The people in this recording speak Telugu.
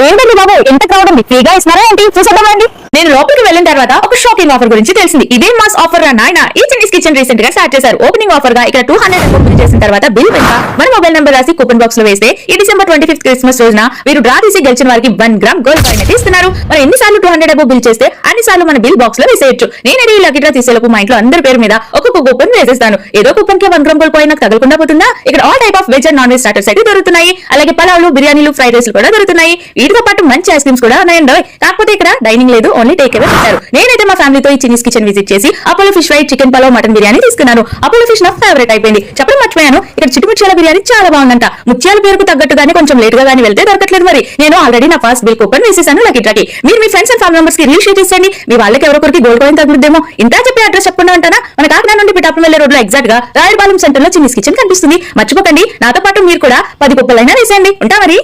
ఏంటండి బాబు ఎంత క్రౌడ్ ఉంది, ఫ్రీగా ఇస్తున్నారా ఏంటి? చూసేద్దామండి. నేను లోపలికి వెళ్ళిన తర్వాత ఒక షాకింగ్ ఆఫర్ గురించి తెలిసింది. ఇదే మాస్ ఆఫర్ రా నాయన. ఈ చిన్నీస్ కిచెన్ రీసెంట్ గా స్టార్ట్ చేశారు. ఓపెనింగ్ ఆఫర్ గా ఇక్కడ 200 బిల్ చేసిన తర్వాత బిల్ వెంట మన మొబైల్ నెంబర్ రాసి కూపన్ బాక్స్ లో వేస్తే ఈ డిసెంబర్ 25th క్రిస్మస్ రోజున మీరు డ్రా తీసి గెలిచిన వారికి 1 గ్రామ్ గోల్డ్ కాయిన్ అయితే ఇస్తున్నారు. మరి ఎన్నిసార్లు 200 బిల్ చేస్తే అన్నిసార్లు మన బిల్ బాక్స్ లో వేసేయచ్చు. నేను ఈ లక్కీ డ్రా తీసేలోపు మా ఇంట్లో అందరి పేరు మీద ఒక్కొక్క కూపన్ వేసేస్తాను. ఏదో కూపన్ కి 1 గ్రామ్ గోల్డ్ కాయిన్ నాకు తగలకుండా పోతుందా? ఇక్కడ all type of veg and non veg starters అయితే దొరుకుతున్నాయి. అలాగే పలావులు, బిర్యానీలు, ఫ్రైడ్ రైస్ కూడా దొరుకుతున్నాయి. వీటితో పాటు మంచి ఐస్ క్రీమ్స్ కూడా ఉన్నాయండి. కాకపోతే ఇక్కడ డైనింగ్ లేదు, ఓన్లీ టేక్ అవే ఇస్తారు. నేనైతే మా ఫ్యామిలీతో ఈ చిన్నీస్ కిచెన్ విజిట్ చేసి Apollo fish fry, chicken pulao, mutton biryani తీసుకున్నాను. అపోలో ఫిష్ నా ఫేవరెట్ అయిపోయింది. చెప్పడం మర్చిపోయాను, ఇక్కడ చిట్టుముత్యాల బిర్యానీ చాలా బాగుందంట. ముత్యాల పేరుకు తగ్గట్టుగానే కొంచెం లేట్ గా కానీ వెళ్తే దొరకట్లేదు. మరి నేను ఆల్రెడీ నా ఫస్ట్ బిల్ కూపన్ వేసేసాను లక్కీ డ్రాకి. మీరు మీ ఫ్రెండ్స్ అండ్ ఫ్యామిలీ మెంబర్స్ కి రీల్ షేర్ చేయండి. మీ వాళ్ళకి ఎవరొకరికి గోల్డ్ కాయిన్ తగ్గుద్దేమో. ఇంత చెప్పి అడ్రస్ చెప్పకుండా ఉంటానా? మన కాకినాడ నుండి పిఠాపురం వెళ్లే రోడ్ లో ఎగ్జాక్ట్ గా రాయలపాలెం సెంటర్ లో చిన్నీస్ కిచెన్ కనిపిస్తుంది. మర్చిపోకండి. నాతో పాటు మీరు కూడా 10 కూపన్లైనా వేసేయండి. ఉంటా మరి.